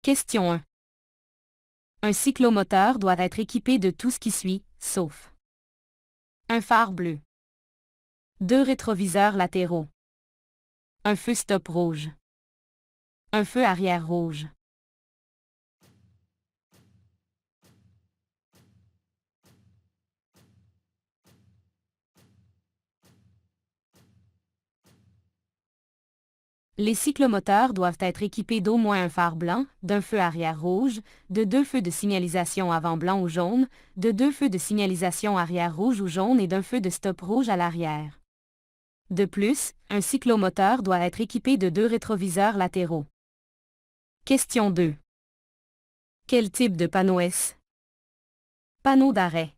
Question 1. Un cyclomoteur doit être équipé de tout ce qui suit, sauf un phare bleu, 2 rétroviseurs latéraux, un feu stop rouge, un feu arrière rouge. Les cyclomoteurs doivent être équipés d'au moins un phare blanc, d'un feu arrière rouge, de 2 feux de signalisation avant blanc ou jaune, de 2 feux de signalisation arrière rouge ou jaune et d'un feu de stop rouge à l'arrière. De plus, un cyclomoteur doit être équipé de 2 rétroviseurs latéraux. Question 2. Quel type de panneau est-ce? Panneau d'arrêt.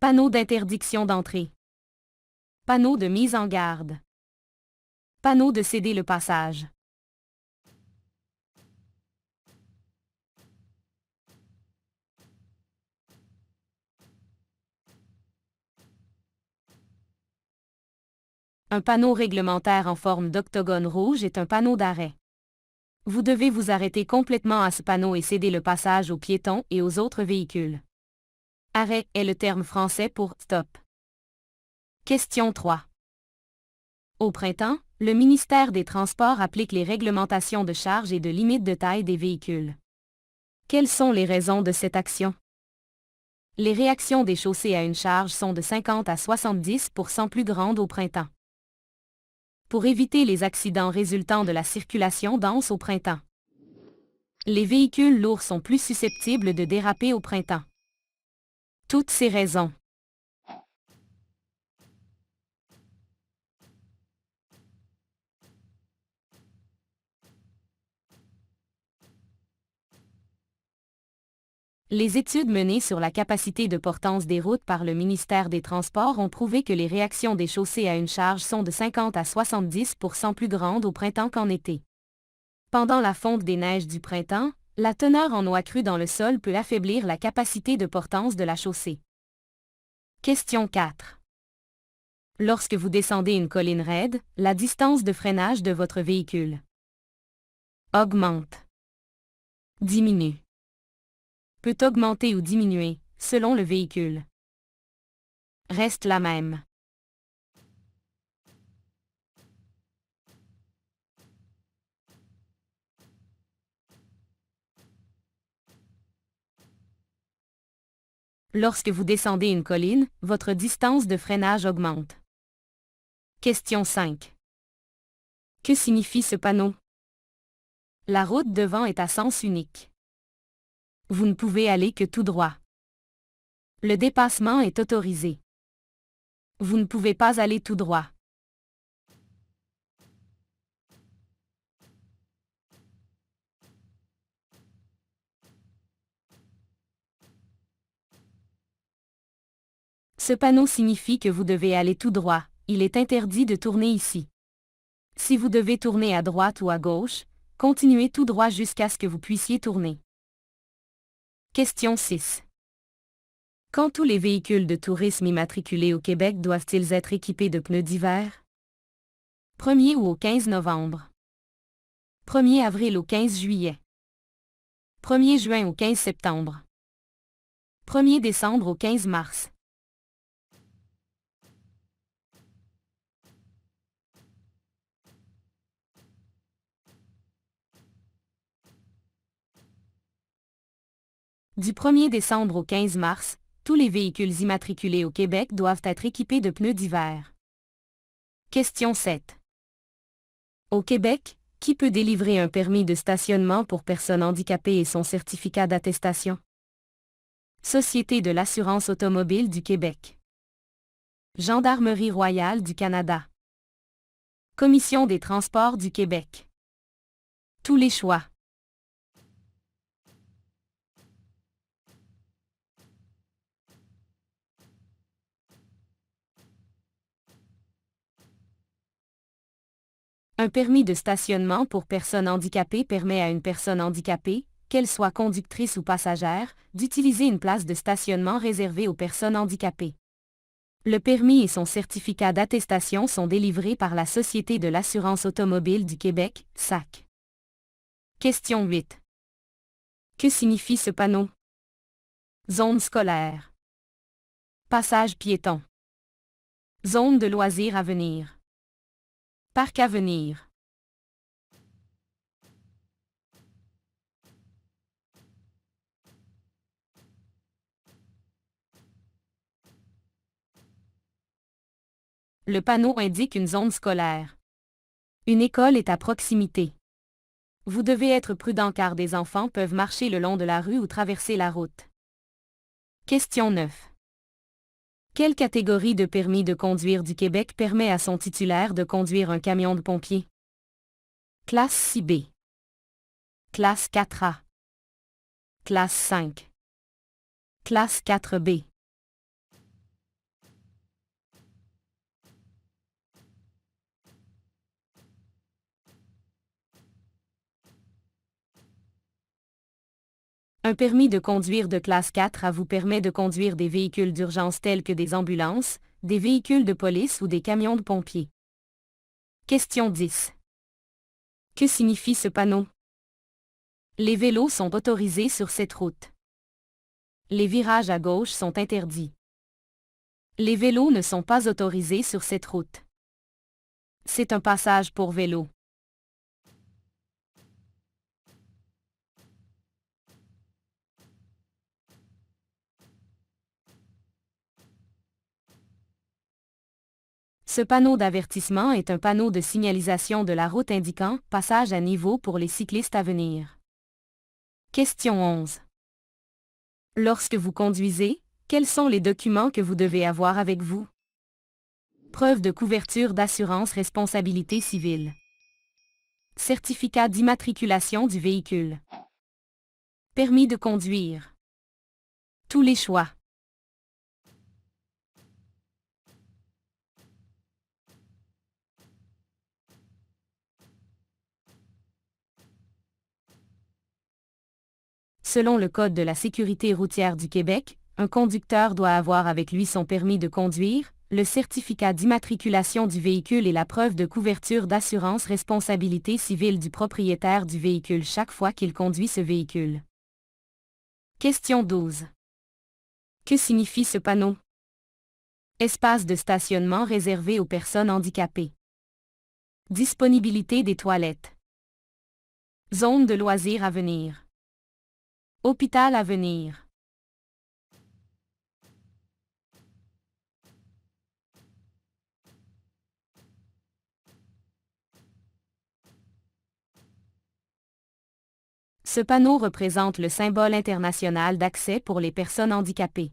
Panneau d'interdiction d'entrée. Panneau de mise en garde. Panneau de céder le passage. Un panneau réglementaire en forme d'octogone rouge est un panneau d'arrêt. Vous devez vous arrêter complètement à ce panneau et céder le passage aux piétons et aux autres véhicules. Arrêt est le terme français pour stop. Question 3. Au printemps, le ministère des Transports applique les réglementations de charge et de limite de taille des véhicules. Quelles sont les raisons de cette action? Les réactions des chaussées à une charge sont de 50 à 70% plus grandes au printemps. Pour éviter les accidents résultant de la circulation dense au printemps. Les véhicules lourds sont plus susceptibles de déraper au printemps. Toutes ces raisons. Les études menées sur la capacité de portance des routes par le ministère des Transports ont prouvé que les réactions des chaussées à une charge sont de 50 à 70% plus grandes au printemps qu'en été. Pendant la fonte des neiges du printemps, la teneur en eau accrue dans le sol peut affaiblir la capacité de portance de la chaussée. Question 4. Lorsque vous descendez une colline raide, la distance de freinage de votre véhicule augmente, diminue, peut augmenter ou diminuer, selon le véhicule. Reste la même. Lorsque vous descendez une colline, votre distance de freinage augmente. Question 5. Que signifie ce panneau? La route devant est à sens unique. Vous ne pouvez aller que tout droit. Le dépassement est autorisé. Vous ne pouvez pas aller tout droit. Ce panneau signifie que vous devez aller tout droit, il est interdit de tourner ici. Si vous devez tourner à droite ou à gauche, continuez tout droit jusqu'à ce que vous puissiez tourner. Question 6. Quand tous les véhicules de tourisme immatriculés au Québec doivent-ils être équipés de pneus d'hiver? 1er ou au 15 novembre. 1er avril au 15 juillet. 1er juin au 15 septembre. 1er décembre au 15 mars. Du 1er décembre au 15 mars, tous les véhicules immatriculés au Québec doivent être équipés de pneus d'hiver. Question 7. Au Québec, qui peut délivrer un permis de stationnement pour personnes handicapées et son certificat d'attestation? Société de l'assurance automobile du Québec. Gendarmerie royale du Canada. Commission des transports du Québec. Tous les choix. Un permis de stationnement pour personnes handicapées permet à une personne handicapée, qu'elle soit conductrice ou passagère, d'utiliser une place de stationnement réservée aux personnes handicapées. Le permis et son certificat d'attestation sont délivrés par la Société de l'assurance automobile du Québec, SAC. Question 8. Que signifie ce panneau? Zone scolaire. Passage piéton. Zone de loisirs à venir. Parc à venir. Le panneau indique une zone scolaire. Une école est à proximité. Vous devez être prudent car des enfants peuvent marcher le long de la rue ou traverser la route. Question 9. Quelle catégorie de permis de conduire du Québec permet à son titulaire de conduire un camion de pompiers? Classe 6B. Classe 4A. Classe 5. Classe 4B. Un permis de conduire de classe 4A vous permet de conduire des véhicules d'urgence tels que des ambulances, des véhicules de police ou des camions de pompiers. Question 10. Que signifie ce panneau? Les vélos sont autorisés sur cette route. Les virages à gauche sont interdits. Les vélos ne sont pas autorisés sur cette route. C'est un passage pour vélos. Ce panneau d'avertissement est un panneau de signalisation de la route indiquant « Passage à niveau pour les cyclistes à venir ». Question 11. Lorsque vous conduisez, quels sont les documents que vous devez avoir avec vous? Preuve de couverture d'assurance responsabilité civile. Certificat d'immatriculation du véhicule. Permis de conduire. Tous les choix. Selon le Code de la sécurité routière du Québec, un conducteur doit avoir avec lui son permis de conduire, le certificat d'immatriculation du véhicule et la preuve de couverture d'assurance responsabilité civile du propriétaire du véhicule chaque fois qu'il conduit ce véhicule. Question 12. Que signifie ce panneau? Espace de stationnement réservé aux personnes handicapées. Disponibilité des toilettes. Zone de loisirs à venir. Hôpital à venir. Ce panneau représente le symbole international d'accès pour les personnes handicapées.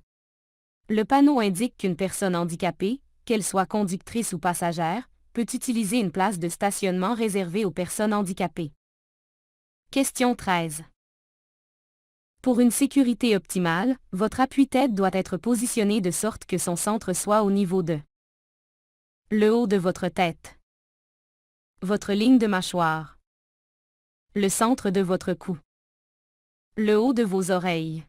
Le panneau indique qu'une personne handicapée, qu'elle soit conductrice ou passagère, peut utiliser une place de stationnement réservée aux personnes handicapées. Question 13. Pour une sécurité optimale, votre appui-tête doit être positionné de sorte que son centre soit au niveau de le haut de votre tête, votre ligne de mâchoire, le centre de votre cou, le haut de vos oreilles.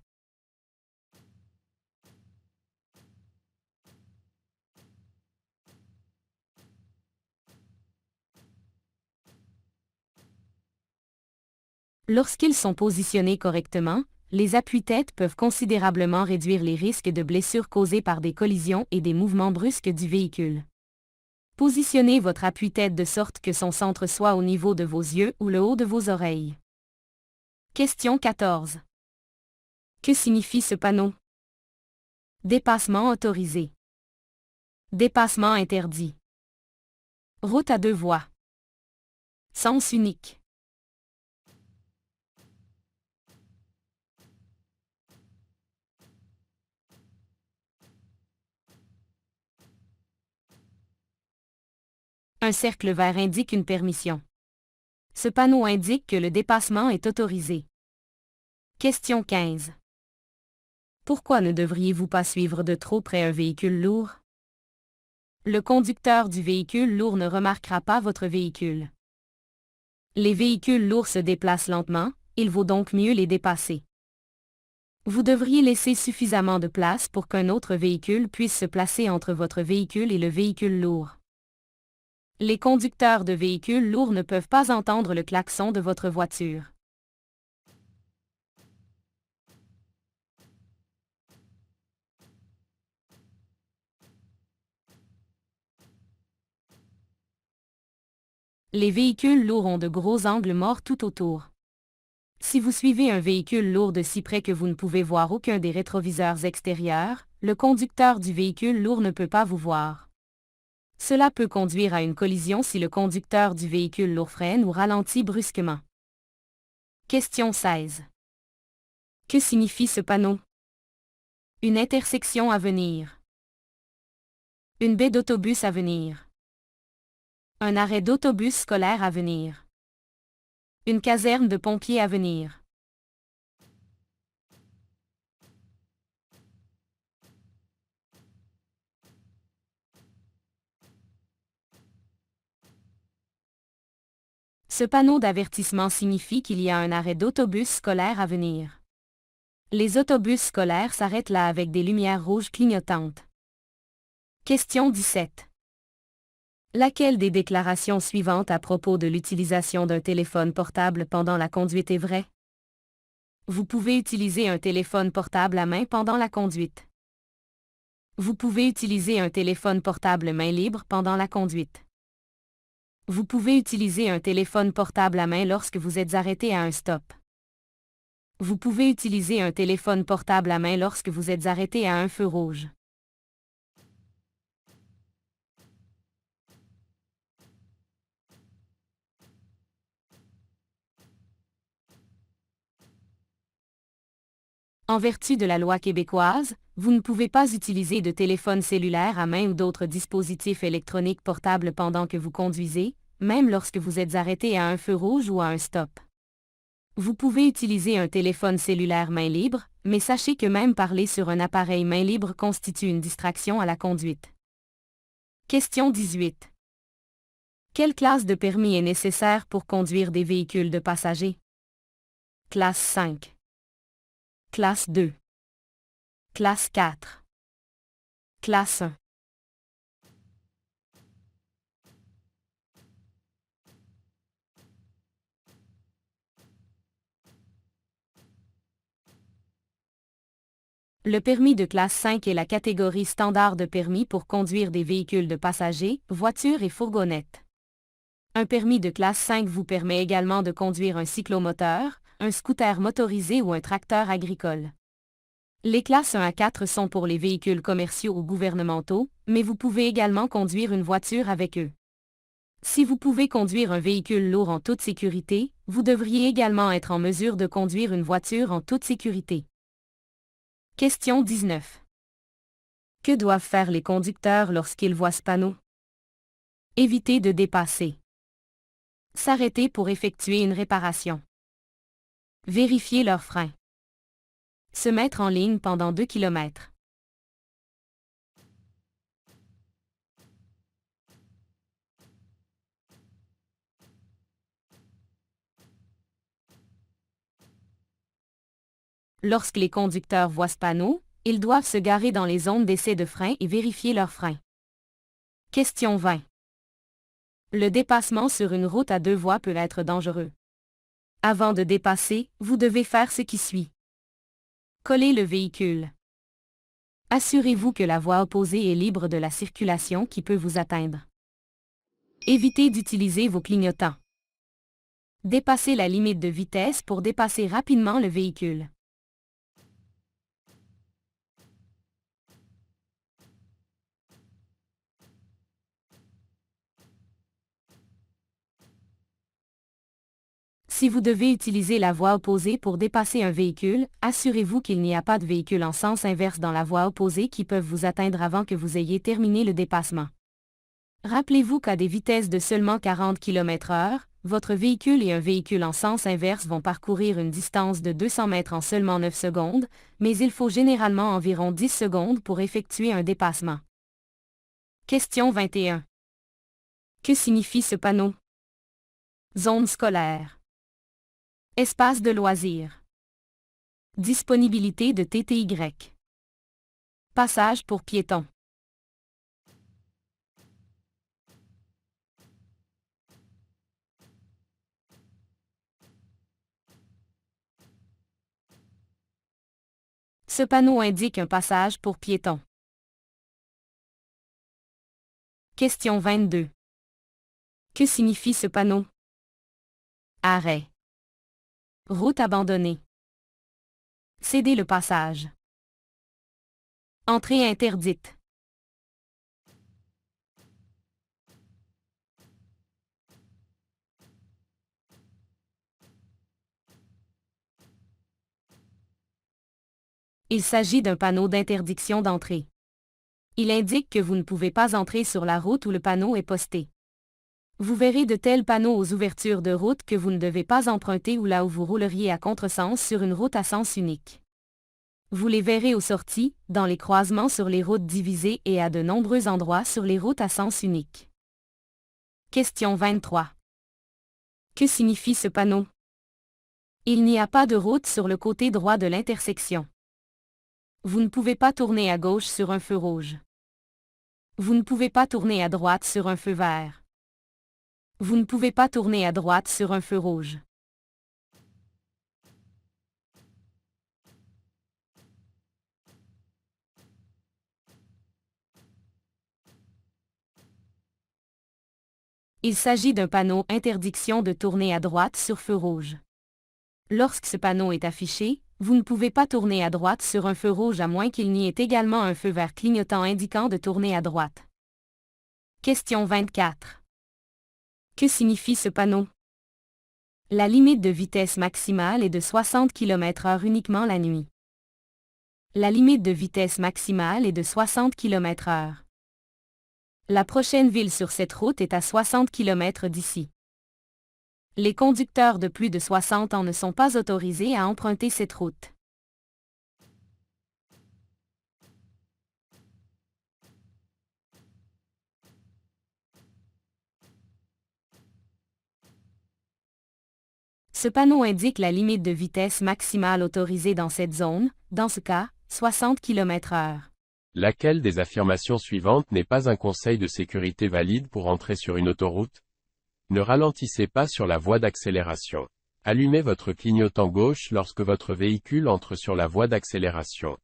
Lorsqu'ils sont positionnés correctement, les appuis-têtes peuvent considérablement réduire les risques de blessures causées par des collisions et des mouvements brusques du véhicule. Positionnez votre appui-tête de sorte que son centre soit au niveau de vos yeux ou le haut de vos oreilles. Question 14. Que signifie ce panneau? Dépassement autorisé. Dépassement interdit. Route à deux voies. Sens unique. Un cercle vert indique une permission. Ce panneau indique que le dépassement est autorisé. Question 15. Pourquoi ne devriez-vous pas suivre de trop près un véhicule lourd? Le conducteur du véhicule lourd ne remarquera pas votre véhicule. Les véhicules lourds se déplacent lentement, il vaut donc mieux les dépasser. Vous devriez laisser suffisamment de place pour qu'un autre véhicule puisse se placer entre votre véhicule et le véhicule lourd. Les conducteurs de véhicules lourds ne peuvent pas entendre le klaxon de votre voiture. Les véhicules lourds ont de gros angles morts tout autour. Si vous suivez un véhicule lourd de si près que vous ne pouvez voir aucun des rétroviseurs extérieurs, le conducteur du véhicule lourd ne peut pas vous voir. Cela peut conduire à une collision si le conducteur du véhicule lourd freine ou ralentit brusquement. Question 16. Que signifie ce panneau? Une intersection à venir. Une baie d'autobus à venir. Un arrêt d'autobus scolaire à venir. Une caserne de pompiers à venir. Ce panneau d'avertissement signifie qu'il y a un arrêt d'autobus scolaire à venir. Les autobus scolaires s'arrêtent là avec des lumières rouges clignotantes. Question 17. Laquelle des déclarations suivantes à propos de l'utilisation d'un téléphone portable pendant la conduite est vraie? Vous pouvez utiliser un téléphone portable à main pendant la conduite. Vous pouvez utiliser un téléphone portable main libre pendant la conduite. Vous pouvez utiliser un téléphone portable à main lorsque vous êtes arrêté à un stop. Vous pouvez utiliser un téléphone portable à main lorsque vous êtes arrêté à un feu rouge. En vertu de la loi québécoise, vous ne pouvez pas utiliser de téléphone cellulaire à main ou d'autres dispositifs électroniques portables pendant que vous conduisez, même lorsque vous êtes arrêté à un feu rouge ou à un stop. Vous pouvez utiliser un téléphone cellulaire main libre, mais sachez que même parler sur un appareil main libre constitue une distraction à la conduite. Question 18. Quelle classe de permis est nécessaire pour conduire des véhicules de passagers? Classe 5. Classe 2. Classe 4. Classe 1. Le permis de classe 5 est la catégorie standard de permis pour conduire des véhicules de passagers, voitures et fourgonnettes. Un permis de classe 5 vous permet également de conduire un cyclomoteur, un scooter motorisé ou un tracteur agricole. Les classes 1 à 4 sont pour les véhicules commerciaux ou gouvernementaux, mais vous pouvez également conduire une voiture avec eux. Si vous pouvez conduire un véhicule lourd en toute sécurité, vous devriez également être en mesure de conduire une voiture en toute sécurité. Question 19. Que doivent faire les conducteurs lorsqu'ils voient ce panneau? Éviter de dépasser. S'arrêter pour effectuer une réparation. Vérifier leurs freins. Se mettre en ligne pendant 2 km. Lorsque les conducteurs voient ce panneau, ils doivent se garer dans les zones d'essai de frein et vérifier leurs freins. Question 20. Le dépassement sur une route à 2 voies peut être dangereux. Avant de dépasser, vous devez faire ce qui suit. Coller le véhicule. Assurez-vous que la voie opposée est libre de la circulation qui peut vous atteindre. Évitez d'utiliser vos clignotants. Dépassez la limite de vitesse pour dépasser rapidement le véhicule. Si vous devez utiliser la voie opposée pour dépasser un véhicule, assurez-vous qu'il n'y a pas de véhicule en sens inverse dans la voie opposée qui peuvent vous atteindre avant que vous ayez terminé le dépassement. Rappelez-vous qu'à des vitesses de seulement 40 km/h, votre véhicule et un véhicule en sens inverse vont parcourir une distance de 200 mètres en seulement 9 secondes, mais il faut généralement environ 10 secondes pour effectuer un dépassement. Question 21. Que signifie ce panneau? Zone scolaire. Espace de loisirs. Disponibilité de TTY. Passage pour piétons. Ce panneau indique un passage pour piétons. Question 22. Que signifie ce panneau? Arrêt. Route abandonnée. Cédez le passage. Entrée interdite. Il s'agit d'un panneau d'interdiction d'entrée. Il indique que vous ne pouvez pas entrer sur la route où le panneau est posté. Vous verrez de tels panneaux aux ouvertures de route que vous ne devez pas emprunter ou là où vous rouleriez à contresens sur une route à sens unique. Vous les verrez aux sorties, dans les croisements sur les routes divisées et à de nombreux endroits sur les routes à sens unique. Question 23. Que signifie ce panneau? Il n'y a pas de route sur le côté droit de l'intersection. Vous ne pouvez pas tourner à gauche sur un feu rouge. Vous ne pouvez pas tourner à droite sur un feu vert. Vous ne pouvez pas tourner à droite sur un feu rouge. Il s'agit d'un panneau interdiction de tourner à droite sur feu rouge. Lorsque ce panneau est affiché, vous ne pouvez pas tourner à droite sur un feu rouge à moins qu'il n'y ait également un feu vert clignotant indiquant de tourner à droite. Question 24. Que signifie ce panneau? La limite de vitesse maximale est de 60 km/h uniquement la nuit. La limite de vitesse maximale est de 60 km/h. La prochaine ville sur cette route est à 60 km d'ici. Les conducteurs de plus de 60 ans ne sont pas autorisés à emprunter cette route. Ce panneau indique la limite de vitesse maximale autorisée dans cette zone, dans ce cas, 60 km/h. Laquelle des affirmations suivantes n'est pas un conseil de sécurité valide pour entrer sur une autoroute? Ne ralentissez pas sur la voie d'accélération. Allumez votre clignotant gauche lorsque votre véhicule entre sur la voie d'accélération.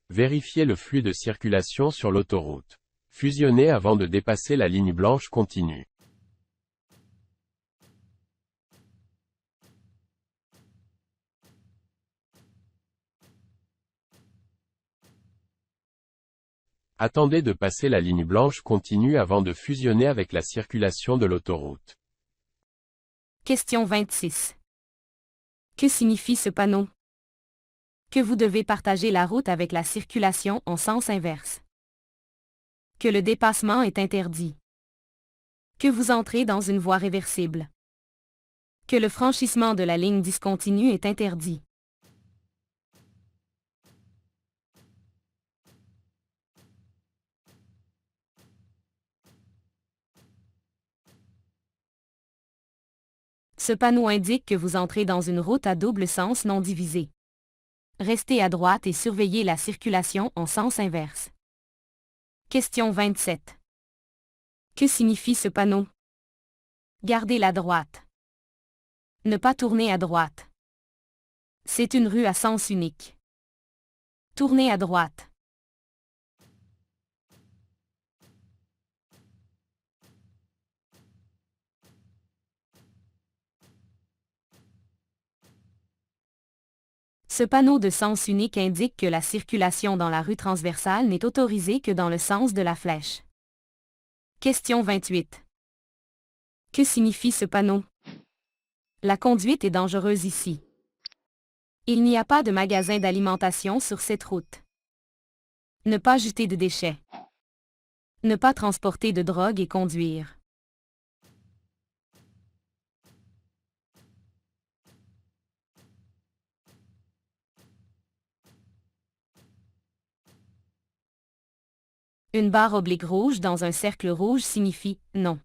Vérifiez le flux de circulation sur l'autoroute. Fusionnez avant de dépasser la ligne blanche continue. Attendez de passer la ligne blanche continue avant de fusionner avec la circulation de l'autoroute. Question 26. Que signifie ce panneau? Que vous devez partager la route avec la circulation en sens inverse. Que le dépassement est interdit. Que vous entrez dans une voie réversible. Que le franchissement de la ligne discontinue est interdit. Ce panneau indique que vous entrez dans une route à double sens non divisé. Restez à droite et surveillez la circulation en sens inverse. Question 27. Que signifie ce panneau? Gardez la droite. Ne pas tourner à droite. C'est une rue à sens unique. Tournez à droite. Ce panneau de sens unique indique que la circulation dans la rue transversale n'est autorisée que dans le sens de la flèche. Question 28. Que signifie ce panneau? La conduite est dangereuse ici. Il n'y a pas de magasin d'alimentation sur cette route. Ne pas jeter de déchets. Ne pas transporter de drogue et conduire. Une barre oblique rouge dans un cercle rouge signifie « non ».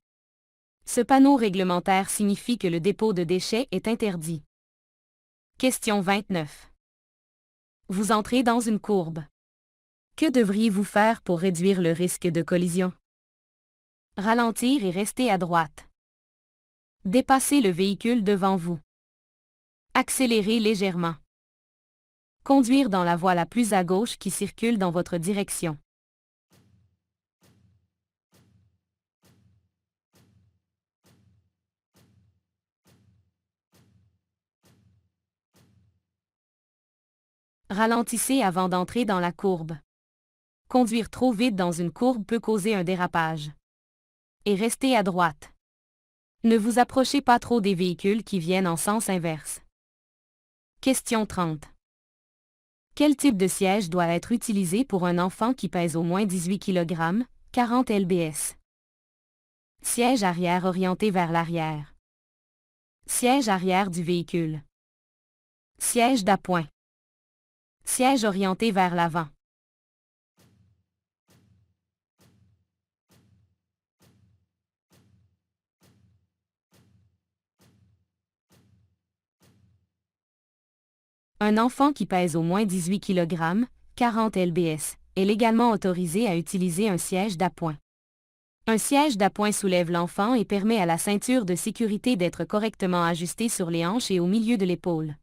Ce panneau réglementaire signifie que le dépôt de déchets est interdit. Question 29. Vous entrez dans une courbe. Que devriez-vous faire pour réduire le risque de collision? Ralentir et rester à droite. Dépasser le véhicule devant vous. Accélérer légèrement. Conduire dans la voie la plus à gauche qui circule dans votre direction. Ralentissez avant d'entrer dans la courbe. Conduire trop vite dans une courbe peut causer un dérapage. Et restez à droite. Ne vous approchez pas trop des véhicules qui viennent en sens inverse. Question 30. Quel type de siège doit être utilisé pour un enfant qui pèse au moins 18 kg, 40 lbs? Siège arrière orienté vers l'arrière. Siège arrière du véhicule. Siège d'appoint. Siège orienté vers l'avant. Un enfant qui pèse au moins 18 kg, 40 lbs, est légalement autorisé à utiliser un siège d'appoint. Un siège d'appoint soulève l'enfant et permet à la ceinture de sécurité d'être correctement ajustée sur les hanches et au milieu de l'épaule.